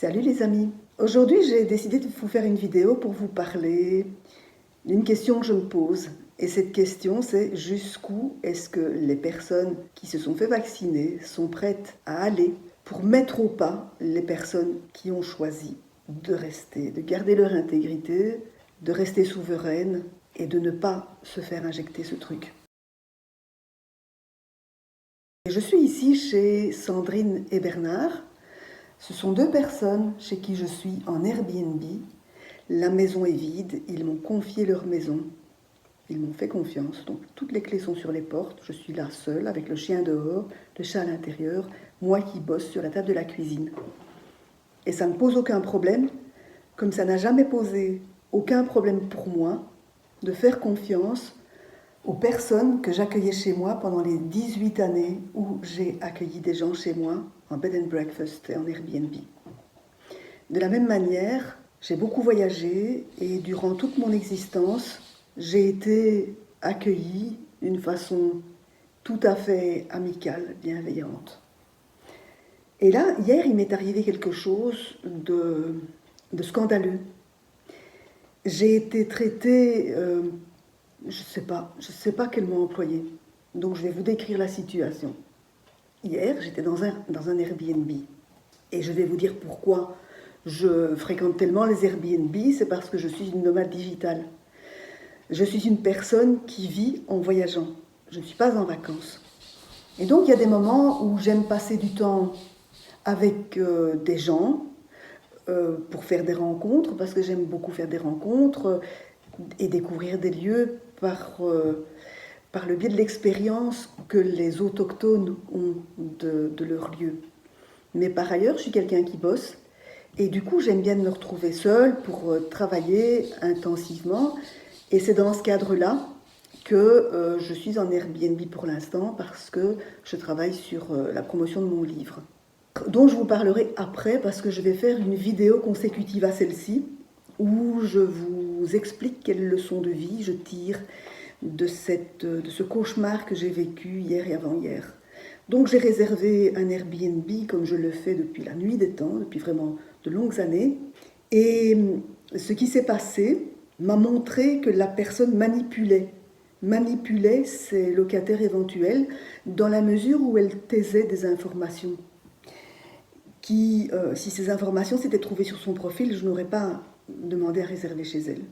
Salut les amis. Aujourd'hui, j'ai décidé de vous faire une vidéo pour vous parler d'une question que je me pose. Et cette question, c'est jusqu'où est-ce que les personnes qui se sont fait vacciner sont prêtes à aller pour mettre au pas les personnes qui ont choisi de rester, de garder leur intégrité, de rester souveraines et de ne pas se faire injecter ce truc. Je suis ici chez Sandrine et Bernard. Ce sont deux personnes chez qui je suis en Airbnb. La maison est vide, ils m'ont confié leur maison. Ils m'ont fait confiance, donc toutes les clés sont sur les portes. Je suis là seule, avec le chien dehors, le chat à l'intérieur, moi qui bosse sur la table de la cuisine. Et ça ne pose aucun problème, comme ça n'a jamais posé aucun problème pour moi de faire confiance aux personnes que j'accueillais chez moi pendant les 18 années où j'ai accueilli des gens chez moi en bed and breakfast et en Airbnb. De la même manière, j'ai beaucoup voyagé et durant toute mon existence, j'ai été accueillie d'une façon tout à fait amicale, bienveillante. Et là, hier, il m'est arrivé quelque chose de scandaleux. J'ai été traitée, je sais pas quel mot employer. Donc je vais vous décrire la situation. Hier, j'étais dans un Airbnb. Et je vais vous dire pourquoi je fréquente tellement les Airbnb, c'est parce que je suis une nomade digitale. Je suis une personne qui vit en voyageant. Je ne suis pas en vacances. Et donc il y a des moments où j'aime passer du temps avec des gens pour faire des rencontres, parce que j'aime beaucoup faire des rencontres et découvrir des lieux par le biais de l'expérience que les autochtones ont de leur lieu. Mais par ailleurs, je suis quelqu'un qui bosse et du coup, j'aime bien me retrouver seule pour travailler intensivement. Et c'est dans ce cadre-là que je suis en Airbnb pour l'instant parce que je travaille sur la promotion de mon livre, dont je vous parlerai après parce que je vais faire une vidéo consécutive à celle-ci où je vous explique quelles leçons de vie je tire de ce cauchemar que j'ai vécu hier et avant-hier. Donc j'ai réservé un Airbnb comme je le fais depuis la nuit des temps, depuis vraiment de longues années. Et ce qui s'est passé m'a montré que la personne manipulait ses locataires éventuels dans la mesure où elle taisait des informations. Si ces informations s'étaient trouvées sur son profil, je n'aurais pas demandé à réserver chez elle.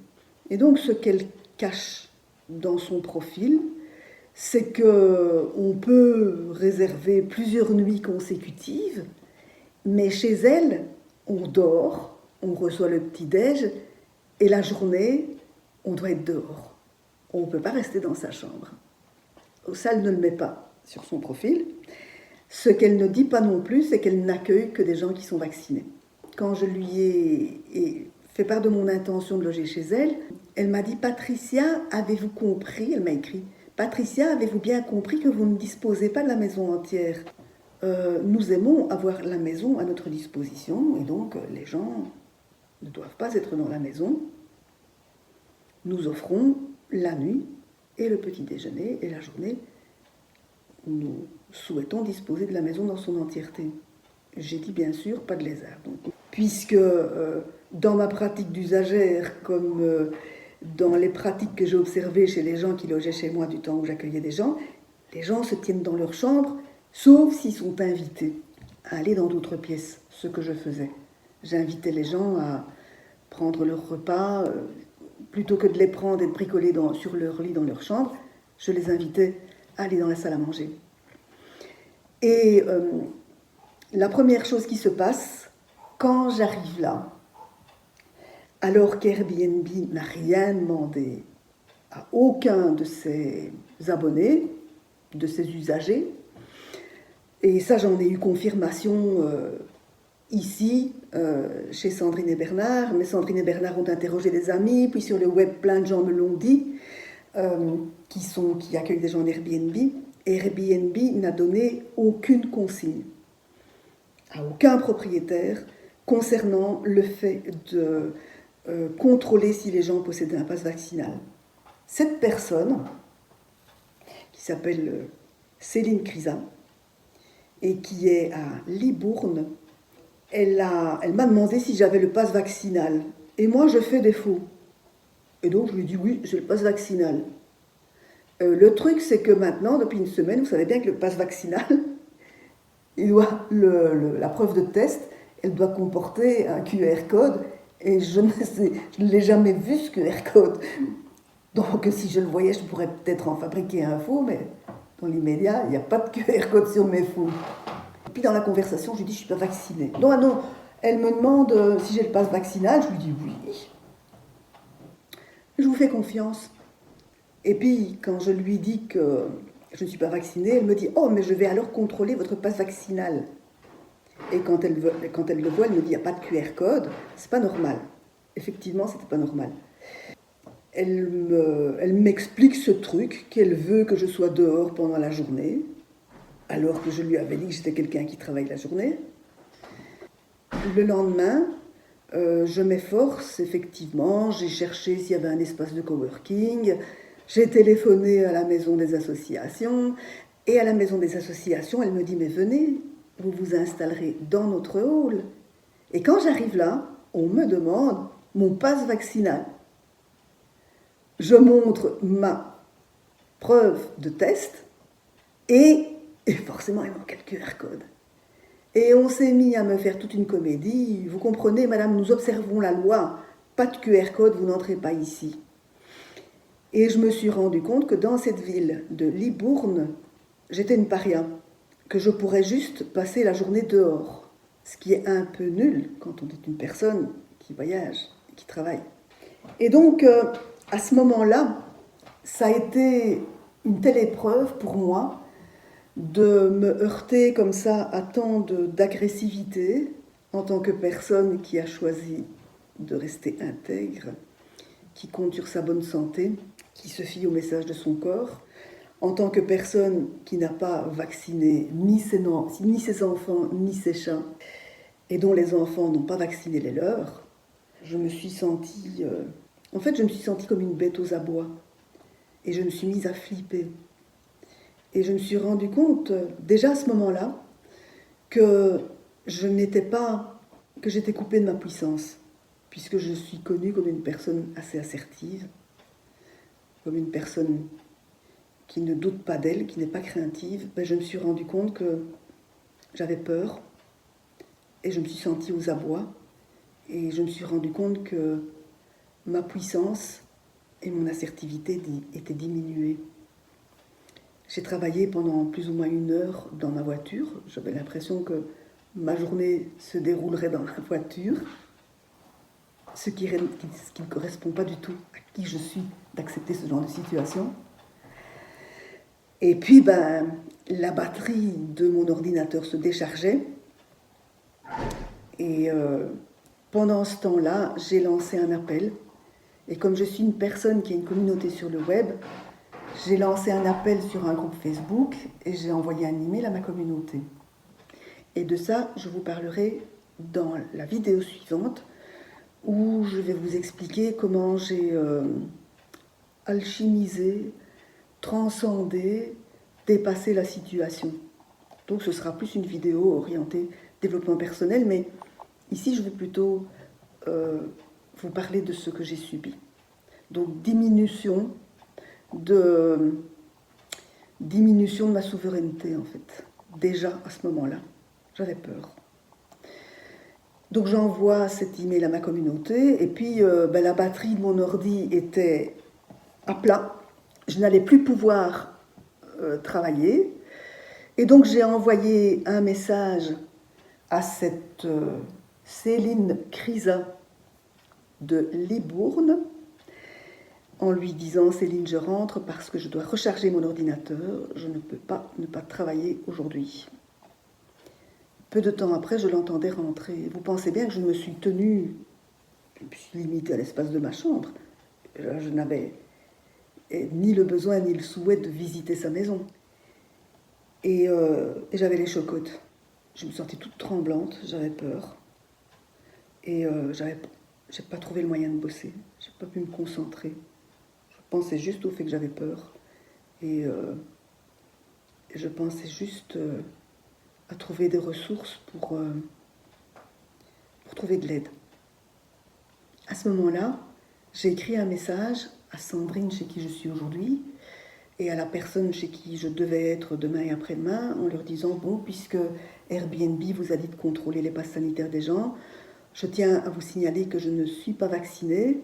Et donc ce qu'elle cache dans son profil, c'est qu'on peut réserver plusieurs nuits consécutives, mais chez elle, on dort, on reçoit le petit-déj, et la journée, on doit être dehors. On ne peut pas rester dans sa chambre. Ça, elle ne le met pas sur son profil. Ce qu'elle ne dit pas non plus, c'est qu'elle n'accueille que des gens qui sont vaccinés. Quand je lui ai fait part de mon intention de loger chez elle, elle m'a dit « Patricia, avez-vous compris ?» Elle m'a écrit « Patricia, avez-vous bien compris que vous ne disposez pas de la maison entière ? Nous aimons avoir la maison à notre disposition et donc les gens ne doivent pas être dans la maison. Nous offrons la nuit et le petit déjeuner et la journée. Nous souhaitons disposer de la maison dans son entièreté. » J'ai dit bien sûr, pas de lézard. Donc, puisque dans ma pratique d'usagère, comme dans les pratiques que j'ai observées chez les gens qui logeaient chez moi du temps où j'accueillais des gens, les gens se tiennent dans leur chambre, sauf s'ils sont invités à aller dans d'autres pièces, ce que je faisais. J'invitais les gens à prendre leur repas, plutôt que de les prendre et de bricoler sur leur lit dans leur chambre, je les invitais à aller dans la salle à manger. Et la première chose qui se passe, quand j'arrive là, alors qu'Airbnb n'a rien demandé à aucun de ses abonnés, de ses usagers, et ça j'en ai eu confirmation ici, chez Sandrine et Bernard, mais Sandrine et Bernard ont interrogé des amis, puis sur le web plein de gens me l'ont dit, qui accueillent des gens en Airbnb. Airbnb n'a donné aucune consigne à aucun propriétaire concernant le fait de contrôler si les gens possédaient un pass vaccinal. Cette personne, qui s'appelle Céline Crisa, et qui est à Libourne, elle m'a demandé si j'avais le pass vaccinal. Et moi, je fais défaut. Et donc, je lui dis oui, j'ai le pass vaccinal. Le truc, c'est que maintenant, depuis une semaine, vous savez bien que le pass vaccinal, la preuve de test, elle doit comporter un QR code. Et je ne l'ai jamais vu, ce QR code. Donc, si je le voyais, je pourrais peut-être en fabriquer un faux, mais dans l'immédiat, il n'y a pas de QR code sur mes faux. Et puis, dans la conversation, je lui dis, je ne suis pas vaccinée. Non, ah non, elle me demande si j'ai le pass vaccinal. Je lui dis oui. Je vous fais confiance. Et puis, quand je lui dis que je ne suis pas vaccinée, elle me dit, oh, mais je vais alors contrôler votre pass vaccinal. Et quand elle le voit, elle me dit, il n'y a pas de QR code, c'est pas normal. Effectivement, c'était pas normal. Elle m'explique ce truc, qu'elle veut que je sois dehors pendant la journée, alors que je lui avais dit que j'étais quelqu'un qui travaille la journée. Le lendemain, je m'efforce, effectivement, j'ai cherché s'il y avait un espace de coworking, j'ai téléphoné à la maison des associations, et à la maison des associations, elle me dit, mais venez, vous vous installerez dans notre hall. Et quand j'arrive là, on me demande mon passe vaccinal. Je montre ma preuve de test, et forcément, il manque le QR code. Et on s'est mis à me faire toute une comédie. Vous comprenez, madame, nous observons la loi. Pas de QR code, vous n'entrez pas ici. Et je me suis rendu compte que dans cette ville de Libourne, j'étais une paria, que je pourrais juste passer la journée dehors. Ce qui est un peu nul quand on est une personne qui voyage et qui travaille. Et donc, à ce moment-là, ça a été une telle épreuve pour moi de me heurter comme ça à tant d'agressivité en tant que personne qui a choisi de rester intègre, qui compte sur sa bonne santé, qui se fie au message de son corps, en tant que personne qui n'a pas vacciné ni ses enfants ni ses chats, et dont les enfants n'ont pas vacciné les leurs, je me suis sentie... je me suis sentie comme une bête aux abois. Et je me suis mise à flipper. Et je me suis rendu compte, déjà à ce moment-là, que que j'étais coupée de ma puissance, puisque je suis connue comme une personne assez assertive, comme une personne qui ne doute pas d'elle, qui n'est pas craintive. Je me suis rendu compte que j'avais peur, et je me suis sentie aux abois, et je me suis rendu compte que ma puissance et mon assertivité étaient diminuées. J'ai travaillé pendant plus ou moins 1 heure dans ma voiture. J'avais l'impression que ma journée se déroulerait dans la voiture, ce qui ne correspond pas du tout à qui je suis d'accepter ce genre de situation. Et puis, la batterie de mon ordinateur se déchargeait. Et pendant ce temps-là, j'ai lancé un appel. Et comme je suis une personne qui a une communauté sur le web, j'ai lancé un appel sur un groupe Facebook et j'ai envoyé un email à ma communauté. Et de ça, je vous parlerai dans la vidéo suivante où je vais vous expliquer comment j'ai alchimisé, transcendé, dépassé la situation. Donc ce sera plus une vidéo orientée développement personnel, mais ici je vais plutôt vous parler de ce que j'ai subi. Donc diminution de ma souveraineté en fait. Déjà à ce moment-là, j'avais peur. Donc j'envoie cet email à ma communauté et puis la batterie de mon ordi était à plat. Je n'allais plus pouvoir travailler. Et donc j'ai envoyé un message à cette Céline Crisa de Libourne en lui disant « Céline, je rentre parce que je dois recharger mon ordinateur, je ne peux pas ne pas travailler aujourd'hui ». Peu de temps après, je l'entendais rentrer. Vous pensez bien que je me suis tenue, je me suis limitée à l'espace de ma chambre. Je n'avais ni le besoin ni le souhait de visiter sa maison. Et j'avais les chocottes. Je me sentais toute tremblante, j'avais peur. Et j'ai pas trouvé le moyen de bosser. J'ai pas pu me concentrer. Je pensais juste au fait que j'avais peur. Et je pensais juste à trouver des ressources pour trouver de l'aide. À ce moment-là, j'ai écrit un message à Sandrine, chez qui je suis aujourd'hui, et à la personne chez qui je devais être demain et après-demain, en leur disant, bon, puisque Airbnb vous a dit de contrôler les passes sanitaires des gens, je tiens à vous signaler que je ne suis pas vaccinée,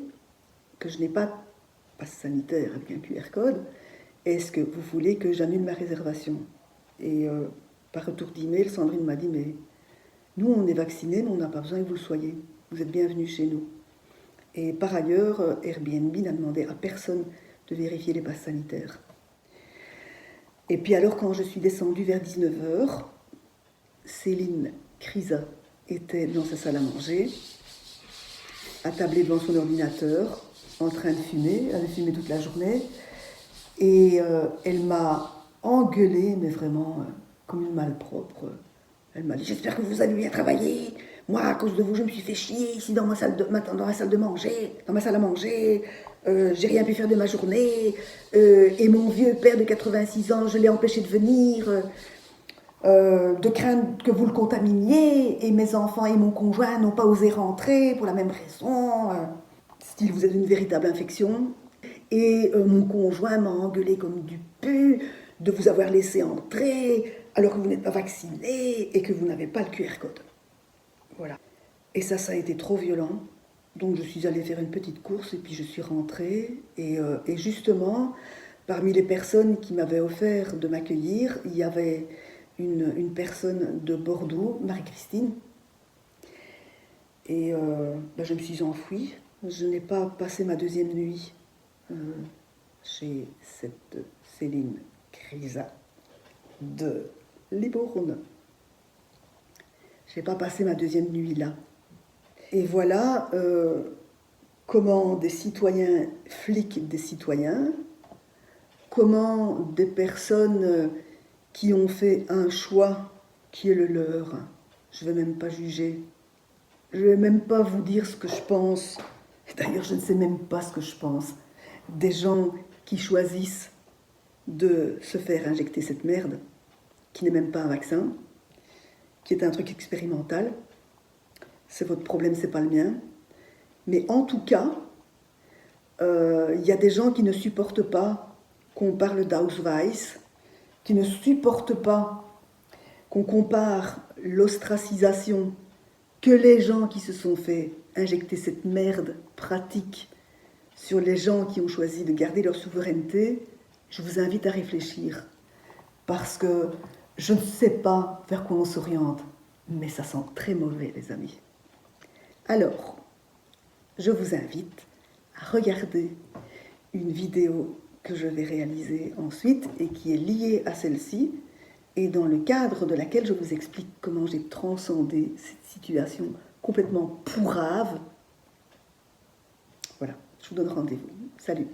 que je n'ai pas de passe sanitaire avec un QR code. Est-ce que vous voulez que j'annule ma réservation? Et par retour d'email, Sandrine m'a dit, mais nous, on est vaccinés, mais on n'a pas besoin que vous le soyez. Vous êtes bienvenus chez nous. Et par ailleurs, Airbnb n'a demandé à personne de vérifier les passes sanitaires. Et puis alors, quand je suis descendue vers 19h, Céline Crisa était dans sa salle à manger, attablée devant son ordinateur, en train de fumer. Elle avait fumé toute la journée. Et elle m'a engueulée, mais vraiment comme une malpropre. Elle m'a dit, j'espère que vous allez bien travailler. Moi, à cause de vous, je me suis fait chier ici dans ma salle à manger. J'ai rien pu faire de ma journée. Et mon vieux père de 86 ans, je l'ai empêché de venir, de craindre que vous le contaminiez. Et mes enfants et mon conjoint n'ont pas osé rentrer pour la même raison. Style, vous êtes une véritable infection. Et mon conjoint m'a engueulé comme du pu de vous avoir laissé entrer alors que vous n'êtes pas vacciné et que vous n'avez pas le QR code. Voilà. Et ça a été trop violent. Donc je suis allée faire une petite course et puis je suis rentrée. Et justement, parmi les personnes qui m'avaient offert de m'accueillir, il y avait une personne de Bordeaux, Marie-Christine. Et je me suis enfuie. Je n'ai pas passé ma deuxième nuit chez cette Céline Crisa de Libourne. Je n'ai pas passé ma deuxième nuit là. Et voilà comment des citoyens fliquent des citoyens, comment des personnes qui ont fait un choix qui est le leur, je ne vais même pas juger, je ne vais même pas vous dire ce que je pense, d'ailleurs je ne sais même pas ce que je pense, des gens qui choisissent de se faire injecter cette merde, qui n'est même pas un vaccin, qui est un truc expérimental. C'est votre problème, c'est pas le mien. Mais en tout cas, y a des gens qui ne supportent pas qu'on parle d'Auschwitz, qui ne supportent pas qu'on compare l'ostracisation que les gens qui se sont fait injecter cette merde pratique sur les gens qui ont choisi de garder leur souveraineté. Je vous invite à réfléchir, parce que je ne sais pas vers quoi on s'oriente, mais ça sent très mauvais, les amis. Alors, je vous invite à regarder une vidéo que je vais réaliser ensuite et qui est liée à celle-ci, et dans le cadre de laquelle je vous explique comment j'ai transcendé cette situation complètement pourrave. Voilà, je vous donne rendez-vous. Salut!